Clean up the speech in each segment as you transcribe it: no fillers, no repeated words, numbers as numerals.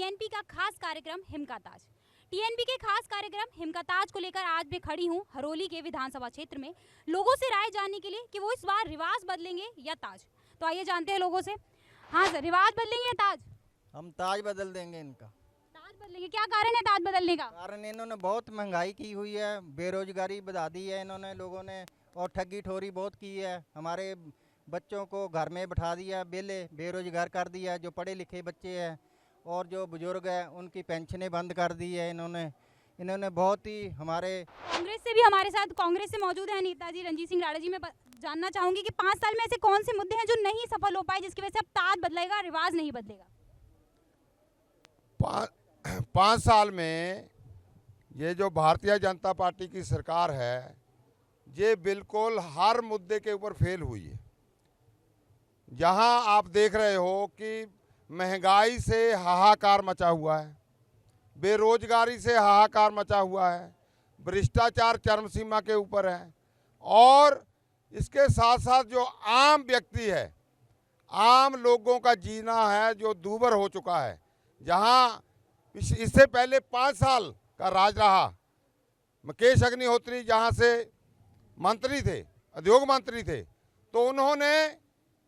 TNP का खास कार्यक्रम हिम का ताज। टीएनपी के खास कार्यक्रम हिम का ताज को लेकर आज मैं खड़ी हूँ हरोली के विधानसभा क्षेत्र में लोगों से राय जानने के लिए कि वो इस बार रिवाज बदलेंगे या ताज। तो आइए जानते हैं लोगों से। हाँ सर, रिवाज बदलेंगे या ताज? हम ताज बदल देंगे इनका। ताज बदलेंगे, क्या कारण है ताज बदलने का? कारण इन्होंने बहुत महंगाई की हुई है, बेरोजगारी बढ़ा दी है इन्होंने लोगों ने, और ठगी ठोरी बहुत की है। हमारे बच्चों को घर में बैठा दिया, बेरोजगार कर दिया। जो पढ़े लिखे बच्चे हैं और जो बुजुर्ग हैं उनकी पेंशनें बंद कर दी है इन्होंने बहुत ही हमारे। कांग्रेस से भी हमारे साथ कांग्रेस से मौजूद है नेताजी रणजीत सिंह राणा जी। मैं जानना चाहूंगी कि 5 साल में ऐसे कौन से मुद्दे हैं जो नहीं सफल हो पाए जिसकी वजह से अब ताज बदलेगा, रिवाज नहीं बदलेगा? 5 साल में ये जो भारतीय जनता पार्टी की सरकार है ये बिल्कुल हर मुद्दे के ऊपर फेल हुई है। जहां आप देख रहे हो कि महंगाई से हाहाकार मचा हुआ है, बेरोजगारी से हाहाकार मचा हुआ है, भ्रष्टाचार चरम सीमा के ऊपर है, और इसके साथ साथ जो आम व्यक्ति है, आम लोगों का जीना है जो दूभर हो चुका है। जहां इससे पहले 5 साल का राज रहा, मुकेश अग्निहोत्री जहां से मंत्री थे, उद्योग मंत्री थे, तो उन्होंने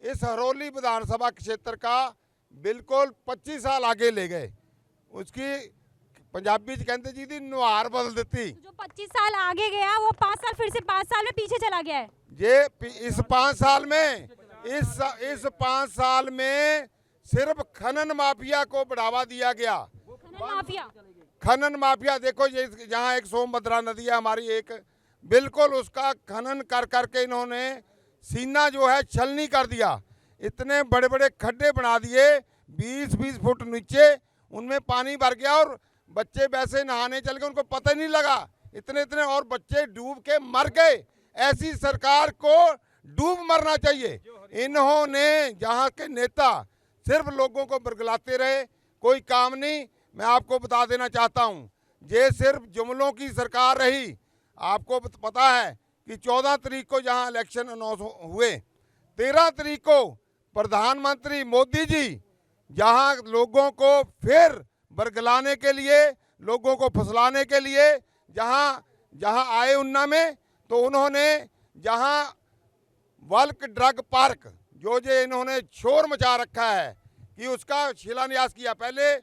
इस हरोली विधानसभा क्षेत्र का बिल्कुल 25 साल आगे ले गए। उसकी पंजाबी च कहते जी दी नुहार बदल देती। जो 25 साल आगे गया वो 5 साल फिर से 5 साल में पीछे चला गया है। ये इस 5 साल में इस 5 साल में सिर्फ खनन माफिया को बढ़ावा दिया गया। खनन माफिया देखो, ये जहाँ एक सोमभद्रा नदी है हमारी, एक बिल्कुल उसका खनन कर करके इन्होंने सीना जो है छलनी कर दिया। इतने बड़े बड़े खड्डे बना दिए, 20-20 फुट नीचे उनमें पानी भर गया और बच्चे वैसे नहाने चल गए, उनको पता नहीं लगा। इतने और बच्चे डूब के मर गए। ऐसी सरकार को डूब मरना चाहिए। इन्होंने जहाँ के नेता सिर्फ लोगों को बरगलाते रहे, कोई काम नहीं। मैं आपको बता देना चाहता हूँ, ये सिर्फ जुमलों की सरकार रही। आपको पता है कि 14 तारीख को जहाँ इलेक्शन अनाउंस हुए, 13 तारीख को प्रधानमंत्री मोदी जी जहाँ लोगों को फिर बरगलाने के लिए, लोगों को फुसलाने के लिए जहाँ आए उन्ना में, तो उन्होंने जहाँ वल्क ड्रग पार्क जो इन्होंने शोर मचा रखा है कि उसका शिलान्यास किया। पहले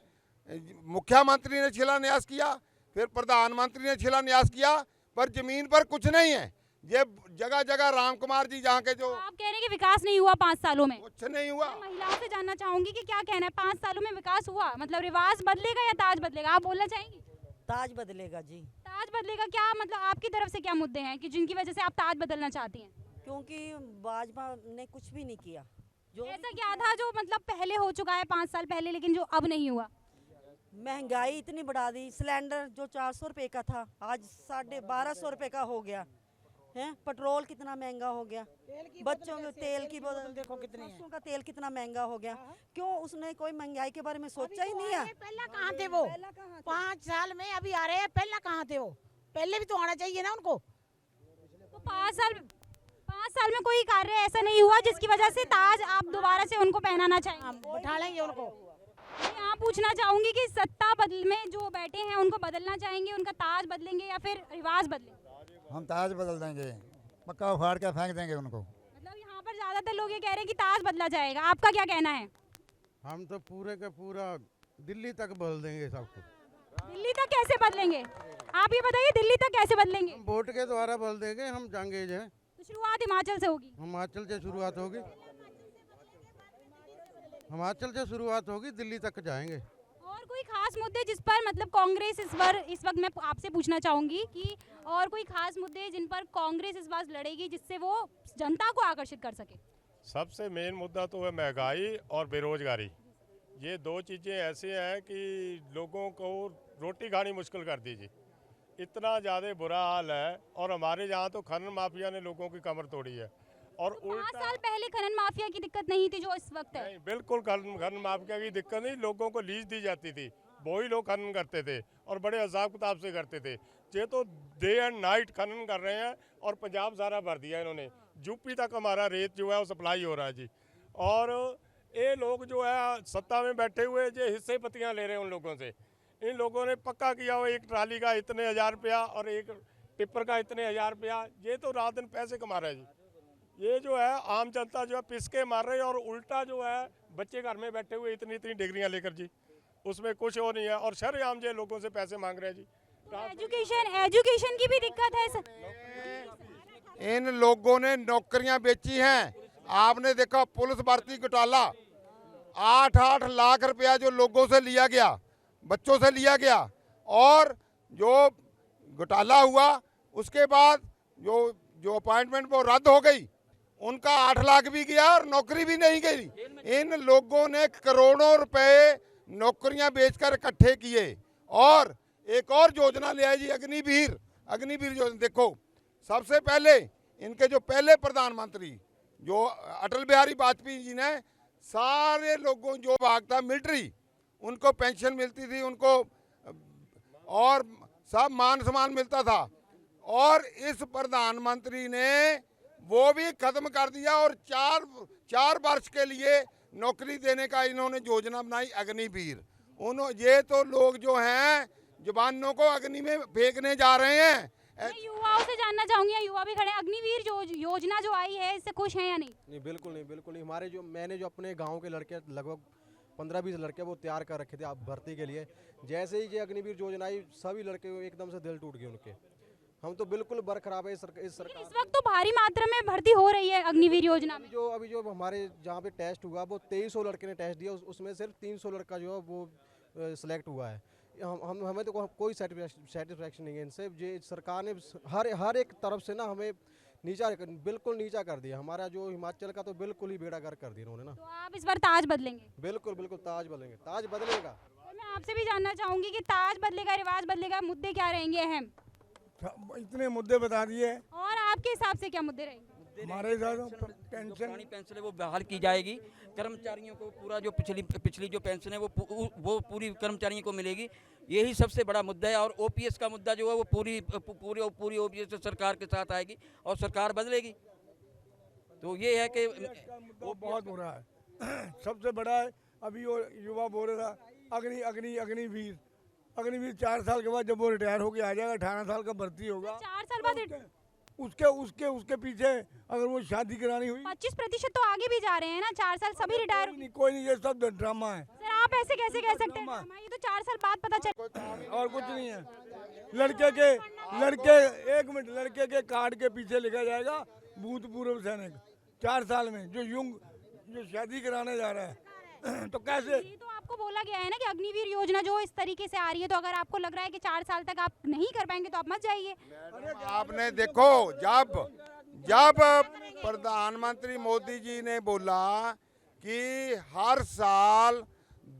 मुख्यमंत्री ने शिलान्यास किया, फिर प्रधानमंत्री ने शिलान्यास किया, पर जमीन पर कुछ नहीं है। ये जगह जगह राम कुमार जी जहाँ के जो आप कह रहे हैं कि विकास नहीं हुआ 5 सालों में? कुछ नहीं हुआ। मैं महिलाओं से जानना चाहूंगी कि क्या कहना है, 5 सालों में विकास हुआ? मतलब रिवाज बदलेगा या ताज बदलेगा? आप बोलना चाहेंगी? ताज बदलेगा जी। ताज बदलेगा, क्या मतलब आपकी तरफ से क्या मुद्दे हैं कि जिनकी वजह से आप ताज बदलना चाहती हैं? क्योंकि भाजपा ने कुछ भी नहीं किया। जो ऐसा क्या था जो मतलब पहले हो चुका है 5 साल पहले लेकिन जो अब नहीं हुआ? महंगाई इतनी बढ़ा दी। सिलेंडर जो 400 रुपए का था आज 1250 रुपए का हो गया है। पेट्रोल कितना महंगा हो गया, बच्चों के तेल की बोतल देखो कितनी है, का तेल कितना महंगा हो गया। क्यों उसने कोई महंगाई के बारे में सोचा ही नहीं है? पहला कहाँ थे वो? 5 साल में अभी आ रहे हैं, पहला कहाँ थे वो? पहले भी तो आना चाहिए ना उनको। तो 5 साल में कोई कार्य ऐसा नहीं हुआ जिसकी वजह से ताज आप दोबारा से उनको पहनाना चाहेंगे? बैठा लेंगे उनको। मैं यहाँ पूछना चाहूंगी कि सत्ता बदल में जो बैठे हैं उनको बदलना चाहेंगे, उनका ताज बदलेंगे या फिर रिवाज बदलेंगे? हम ताज बदल देंगे, पक्का उखाड़ के फेंक देंगे उनको। मतलब यहाँ पर ज्यादातर लोग ये कह रहे हैं कि ताज बदला जाएगा, आपका क्या कहना है? हम तो पूरे का पूरा दिल्ली तक बदल देंगे सब कुछ। दिल्ली तक कैसे बदलेंगे? आप ये बताइए, दिल्ली तक कैसे बदलेंगे? हम वोट के द्वारा बदल देंगे। हम जंगेज हैं। तो शुरुआत हिमाचल से होगी? हिमाचल से शुरुआत होगी, हिमाचल से शुरुआत होगी, दिल्ली तक जाएंगे। और कोई खास मुद्दे जिस पर मतलब कांग्रेस इस वक्त मैं आपसे पूछना चाहूंगी कि और कोई खास मुद्दे जिन पर कांग्रेस इस बार लड़ेगी जिससे वो जनता को आकर्षित कर सके? सबसे मेन मुद्दा तो है महंगाई और बेरोजगारी। ये 2 चीज़ें ऐसे हैं कि लोगों को रोटी खानी मुश्किल कर दीजिए, इतना ज़्यादा बुरा हाल है। और हमारे यहाँ तो खनन माफिया ने लोगों की कमर तोड़ी है। और तो 5 साल पहले खनन माफिया की दिक्कत नहीं थी जो इस वक्त है? नहीं, बिल्कुल खनन माफिया की दिक्कत नहीं। लोगों को लीज दी जाती थी, वही लोग खनन करते थे और बड़े हिसाब किताब से करते थे। ये तो डे एंड नाइट खनन कर रहे हैं और पंजाब सारा भर दिया इन्होंने। यूपी तक हमारा रेत जो है वो सप्लाई हो रहा है जी। और ये लोग जो है सत्ता में बैठे हुए ये हिस्से पत्तियाँ ले रहे हैं उन लोगों से। इन लोगों ने पक्का किया हो एक ट्राली का इतने 1000 रुपया और एक टिप्पर का इतने 1000 रुपया, ये तो रात दिन पैसे कमा रहे हैं जी। ये जो है आम जनता जो है पिसके मार रही है और उल्टा जो है बच्चे घर में बैठे हुए इतनी इतनी डिग्रियां लेकर जी, उसमें कुछ और नहीं है और शरेआम जो लोगों से पैसे मांग रहे हैं जी। एजुकेशन की भी दिक्कत है सर। इन लोगों ने नौकरियां बेची हैं। आपने देखा पुलिस भर्ती घोटाला, 8-8 लाख रुपया जो लोगों से लिया गया, बच्चों से लिया गया, और जो घोटाला हुआ उसके बाद जो अपॉइंटमेंट वो रद्द हो गई, उनका 8 लाख भी गया और नौकरी भी नहीं गई। इन लोगों ने करोड़ों रुपए नौकरियां बेचकर इकट्ठे किए और एक और योजना ले आई जी, अग्निवीर योजना। देखो सबसे पहले इनके जो पहले प्रधानमंत्री जो अटल बिहारी वाजपेयी जी ने सारे लोगों जो भाग था मिलिट्री, उनको पेंशन मिलती थी, उनको और सब मान सम्मान मिलता था, और इस प्रधानमंत्री ने वो भी खत्म कर दिया और 4 वर्ष के लिए नौकरी देने का इन्होंने योजना बनाई अग्निवीर। ये तो लोग जो हैं जवानों को अग्नि में फेंकने जा रहे हैं। मैं युवाओं से जानना चाहूंगी, युवा भी खड़े, अग्निवीर योजना जो आई है इससे खुश हैं या नहीं? नहीं, बिल्कुल नहीं। हमारे मैंने जो अपने गांव के लड़के लगभग 15-20 लड़के वो तैयार कर रखे थे आप भर्ती के लिए। जैसे ही ये अग्निवीर योजना आई सभी लड़के एकदम से दिल टूट गए उनके। हम तो बिल्कुल बरखराब है इस सरकार। इस वक्त तो भारी मात्रा में भर्ती हो रही है अग्निवीर योजना में। अभी जो हमारे जहाँ पे टेस्ट हुआ वो 2300 लड़के ने टेस्ट दिया, उसमें सिर्फ 300 लड़का जो है वो सिलेक्ट हुआ है। हमें तो कोई सेटिस्फैक्शन नहीं है इनसे। ये सरकार ने हर एक तरफ से ना हमें बिल्कुल नीचा कर दिया। हमारा जो हिमाचल का तो बिल्कुल ही बेड़ा गर्क कर दिया उन्होंने ना। तो आप इस बार ताज बदलेंगे? बिल्कुल ताज बदलेंगे, ताज बदलेगा। तो मैं आपसे भी जानना चाहूंगी कि ताज बदलेगा, रिवाज बदलेगा, मुद्दे क्या रहेंगे अहम? इतने मुद्दे बता दिए। और आपके हिसाब से क्या मुद्दे रहेंगे? हमारे पुरानी पेंशन है वो बहाल की जाएगी। कर्मचारियों को पूरा जो पिछली जो पेंशन है वो पूरी कर्मचारियों को मिलेगी। यही सबसे बड़ा मुद्दा है। और ओपीएस का मुद्दा जो है वो पूरी ओपीएस सरकार के साथ आएगी और सरकार बदलेगी। तो ये है कि वो बहुत हो रहा है। सबसे बड़ा है अभी वो युवा बोल रहा था अग्निवीर 4 साल के बाद जब वो रिटायर होके आ जाएगा, 18 साल का भर्ती होगा, 4 साल बाद उसके पीछे अगर वो शादी करानी हुई 25% तो आगे भी जा रहे हैं ना। 4 साल सभी रिटायर। कोई नहीं, ये सब ड्रामा है सर आप ऐसे कैसे कह सकते हैं? ये तो 4 साल बाद पता चल। और कुछ नहीं है। लड़के के कार्ड के पीछे लिखा जाएगा भूतपूर्व सैनिक। 4 साल में जो शादी कराने जा रहा है तो कैसे? ये तो आपको बोला गया है ना कि अग्निवीर योजना जो इस तरीके से आ रही है, तो अगर आपको लग रहा है कि 4 साल तक आप नहीं कर पाएंगे तो आप मत जाइए। आपने देखो जब प्रधानमंत्री मोदी जी ने बोला कि हर साल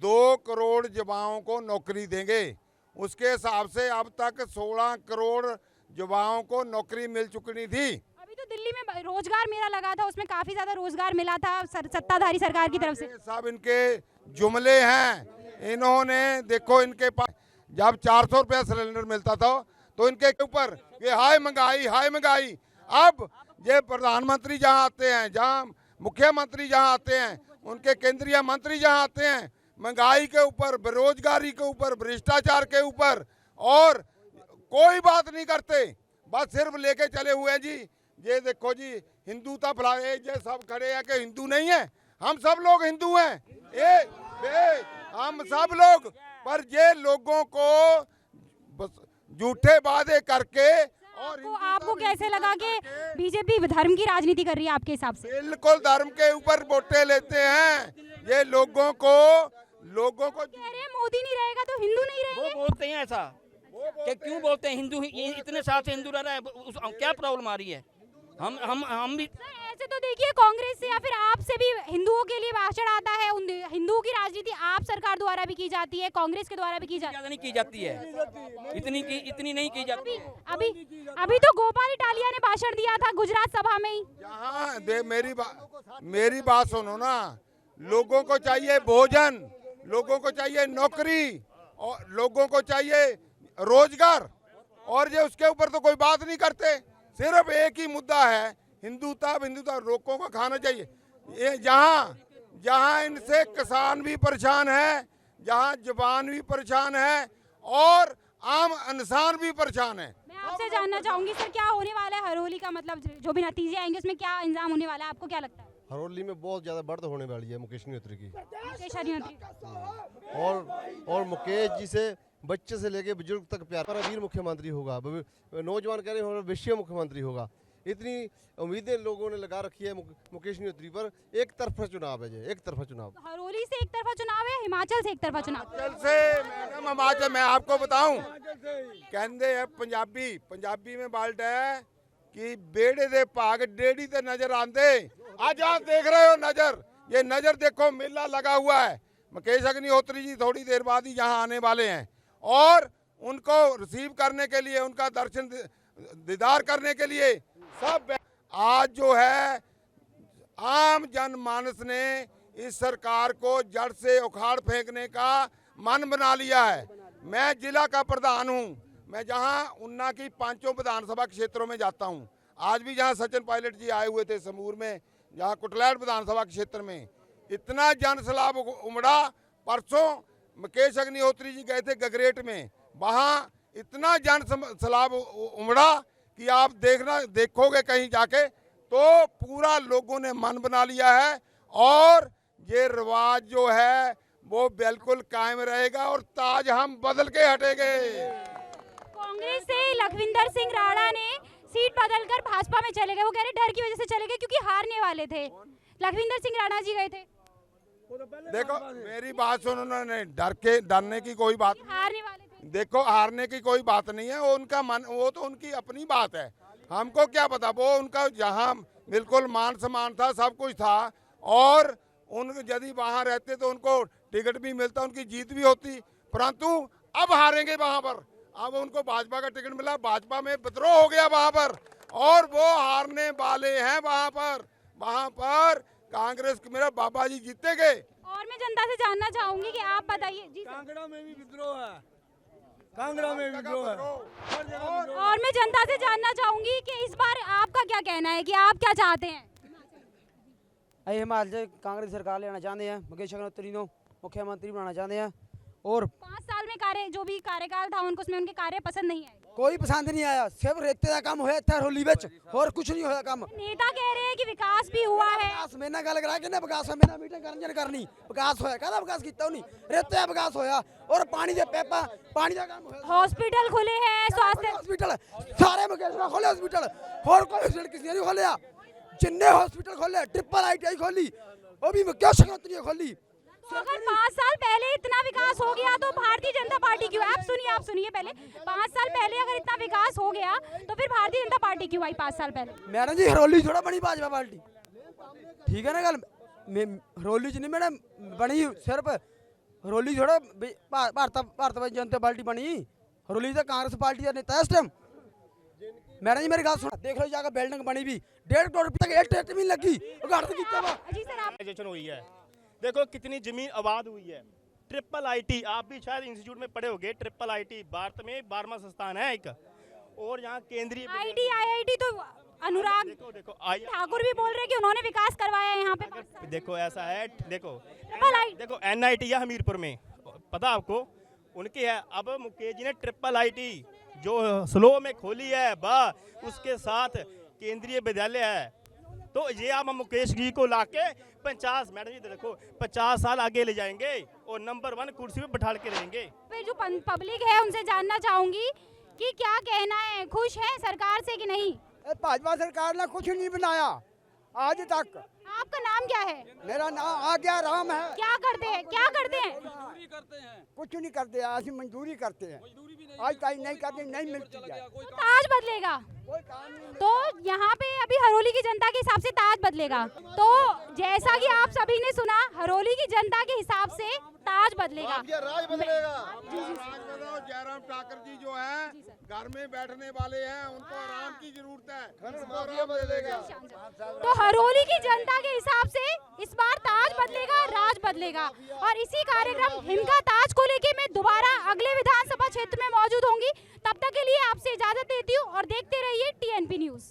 2 करोड़ युवाओं को नौकरी देंगे, उसके हिसाब से अब तक 16 करोड़ युवाओं को नौकरी मिल चुकी थी। अभी तो दिल्ली में रोजगार मेला लगा था, उसमें काफी ज्यादा रोजगार मिला था सत्ताधारी सरकार की तरफ से। सब इनके जुमले हैं। इन्होंने देखो इनके पास जब 400 रुपया सिलेंडर मिलता था तो इनके ऊपर ये हाय महंगाई। अब ये प्रधानमंत्री जहाँ आते हैं, जहाँ मुख्यमंत्री जहाँ आते हैं, उनके केंद्रीय मंत्री जहाँ आते हैं, महंगाई के ऊपर, बेरोजगारी के ऊपर, भ्रष्टाचार के ऊपर और कोई बात नहीं करते, बस सिर्फ लेके चले हुए हैं जी। ये देखो जी हिंदुता फैलाए, ये सब खड़े हैं कि हिंदू नहीं है। हम सब लोग हिंदू हैं, हम सब लोग, पर ये लोगों को झूठे वादे करके। और आपको कैसे लगा कि बीजेपी धर्म की राजनीति कर रही है आपके हिसाब से? बिल्कुल धर्म के ऊपर वोटें लेते हैं ये लोगों को कह रहे हैं मोदी नहीं रहेगा तो हिंदू नहीं रहेंगे। वो बोलते हैं ऐसा कि क्यों बोलते हैं हिंदू इतने साल से हिंदू रह रहा है, क्या प्रॉब्लम आ रही है? हम भी ऐसे तो देखिए कांग्रेस से या फिर आपसे भी हिंदुओं के लिए भाषण आता है। हिंदुओं की राजनीति आप सरकार द्वारा भी की जाती है, कांग्रेस के द्वारा भी की जाती है। ज्यादा नहीं की जाती है, इतनी नहीं की जाती। अभी तो गोपाल इटालिया ने भाषण दिया था गुजरात सभा में ही। यहाँ मेरी बात सुनो ना, लोगों को चाहिए भोजन, लोगों को चाहिए नौकरी और लोगों को चाहिए रोजगार, और ये उसके ऊपर तो कोई बात नहीं करते। सिर्फ एक ही मुद्दा है हिंदुता। लोगों को खाना चाहिए। ये जहां इनसे किसान भी परेशान है, जहां जवान भी परेशान है और आम इंसान भी परेशान है। मैं आपसे जानना चाहूंगी सर, क्या होने वाला है हरोली का, मतलब जो भी नतीजे आएंगे उसमें क्या इंजाम होने वाला है, आपको क्या लगता है? हरोली में बहुत ज़्यादा बढ़त होने वाली है मुकेश अग्निहोत्री की। मुकेश अग्निहोत्री और मुकेश जी से बच्चे से लेके बुजुर्ग तक प्यार, हमारा वीर मुख्यमंत्री होगा, नौजवान कह रहे हैं विश्व मुख्यमंत्री होगा। इतनी उम्मीदें लोगों ने लगा रखी है मुकेश अग्निहोत्री पर। एक तरफा चुनाव है, ये एक तरफा चुनाव। तो हरोली से एक तरफा चुनाव है, हिमाचल से एक तरफा चुनाव? हिमाचल से मैडम, हिमाचल मैं आपको बताऊं, कहते हैं पंजाबी में बाल्ट है कि बेड़े दे भाग डेढ़ी ते नजर आंदे। आज आप देख रहे हो नजर, ये नजर देखो, मेला लगा हुआ है। मुकेश अग्निहोत्री जी थोड़ी देर बाद ही यहाँ आने वाले हैं और उनको रिसीव करने के लिए, उनका दर्शन दीदार करने के लिए सब आज जो है आम जनमानस ने इस सरकार को जड़ से उखाड़ फेंकने का मन बना लिया है। मैं जिला का प्रधान हूं, मैं जहां उन्ना की 5 विधानसभा क्षेत्रों में जाता हूं। आज भी जहां सचिन पायलट जी आए हुए थे समूर में, जहां कुटलैट विधानसभा क्षेत्र में इतना जन सैलाब उमड़ा। परसों मुकेश अग्निहोत्री जी गए थे गगरेट में, वहां इतना जन सैलाब उमड़ा कि आप देखोगे कहीं जाके तो पूरा लोगों ने मन बना लिया है और ये रिवाज जो है वो बिल्कुल कायम रहेगा और ताज हम बदल के हटेंगे। कांग्रेस से लखविंदर सिंह राणा ने सीट बदलकर भाजपा में चले गए। वो कह रहे डर की वजह से चले गए क्योंकि हारने वाले थे। लखविंदर सिंह राणा जी गए थे। देखो मेरी बात सुनो, उन्होंने डरने की कोई बात, हारने वाले थे। देखो हारने की कोई बात नहीं है, वो उनका मन, वो तो उनकी अपनी बात है, हमको क्या पता। वो उनका जहाँ बिल्कुल मान सम्मान था, सब कुछ था और उन यदि वहाँ रहते तो उनको टिकट भी मिलता, उनकी जीत भी होती, परंतु अब हारेंगे वहाँ पर। अब उनको भाजपा का टिकट मिला, भाजपा में विद्रोह हो गया वहाँ पर और वो हारने वाले हैं वहाँ पर कांग्रेस के मेरा बाबा जी जीतेंगे। और मैं जनता से जानना चाहूंगी कि आप बताइए जी। कांगड़ा में भी विद्रोह है, कांगड़ा में विद्रोह है। और मैं जनता से जानना चाहूंगी कि इस बार आपका क्या कहना है कि आप क्या चाहते हैं? हिमाचल कांग्रेस सरकार लेना चाहते हैं, मुकेश अग्निहोत्री को मुख्यमंत्री बनाना चाहते हैं और 5 साल में जो भी कार्यकाल था उनको, उसमें उनके कार्य पसंद नहीं आए। कोई पसंद नहीं आया, सिर्फ रेते का काम होया था हरोली विच, और कुछ नहीं होया काम। नेता कह रहे हैं कि विकास भी हुआ है। विकास मैंने गल करा के ना विकास मैंने मीटिंग करनी विकास होया, कहदा विकास कीता उन्हीं, रेते का विकास होया और पानी दे पैपा पानी का काम होया। हॉस्पिटल खुले हैं, स्वास्थ्य हॉस्पिटल सारे मुकेश ने खोले हॉस्पिटल, और कोई हॉस्पिटल किसी ने नहीं खोलिया। जिन्ने हॉस्पिटल खोले, ट्रिपल ITI खोली, वो भी मुकेश अग्निहोत्री ने खोली। तो अगर 5 साल पहले इतना विकास हो गया तो भारतीय जनता पार्टी क्यों? आप सुनिए पहले, 5 साल पहले अगर इतना विकास हो गया तो फिर भारतीय जनता पार्टी क्यों आई 5 साल पहले? मैडम जी हरोली थोड़ा बनी भाजपा पार्टी, ठीक है ना गल, हरोली च नहीं मैडम बनी, सिर्फ हरोली थोड़ा भारत जनता पार्टी बनी, हरोली तो कांग्रेस पार्टी का नेता है इस टाइम। मैडम जी मेरी गल सुनो, देख लो जाकर बिल्डिंग बनी भी 1.5 करोड़ रुपये तक एक ट्रैक्टर भी लगी, उद्घाटन किया हुआ। जी सर, आप हुई है, देखो कितनी जमीन आबाद हुई है। ट्रिपल ITI, आप भी शायद इंस्टीट्यूट में पढ़े होंगे, ट्रिपल ITI भारत में 12वां संस्थान है एक, और यहाँ केंद्रीय IIT तो अनुराग देखो ठाकुर भी बोल रहे हैं कि उन्होंने विकास करवाया है यहाँ पे। देखो ऐसा है, देखो ट्रिपल NIT है हमीरपुर में, पता आपको उनकी है। अब मुकेश जी ने ट्रिपल ITI जो स्लो में खोली है, उसके साथ केंद्रीय विद्यालय है, तो ये आप मुकेश जी को लाके 50, मैडम जी देखो 50 साल आगे ले जाएंगे और नंबर 1 कुर्सी पे बैठा के रहेंगे। फिर जो पब्लिक है उनसे जानना चाहूंगी कि क्या कहना है, खुश है सरकार से कि नहीं? भाजपा सरकार ने कुछ नहीं बनाया आज तक। आपका नाम क्या है? मेरा नाम आज्ञा राम है। क्या करते हैं? कुछ नहीं करते, ऐसी मंजूरी करते हैं, आज तक नहीं करते, नहीं मिलती है। तो ताज बदलेगा, तो यहाँ पे अभी हरोली की जनता के हिसाब से ताज बदलेगा। तो जैसा कि आप सभी ने सुना, हरोली की जनता के हिसाब से ताज बदलेगा। राज बदलेगा। जयराम ठाकुर जी जो है घर में बैठने वाले हैं, उनको आराम की जरूरत है, उनको आराम बदलेगा। तो हरोली की जनता के हिसाब से इस बार ताज बदलेगा, राज बदलेगा। और इसी कार्यक्रम हिमका ताज को लेके मैं दोबारा अगले विधानसभा क्षेत्र में मौजूद होंगी। तब तक के लिए आपसे इजाजत देती हूँ और देखते रहिए TNP न्यूज़।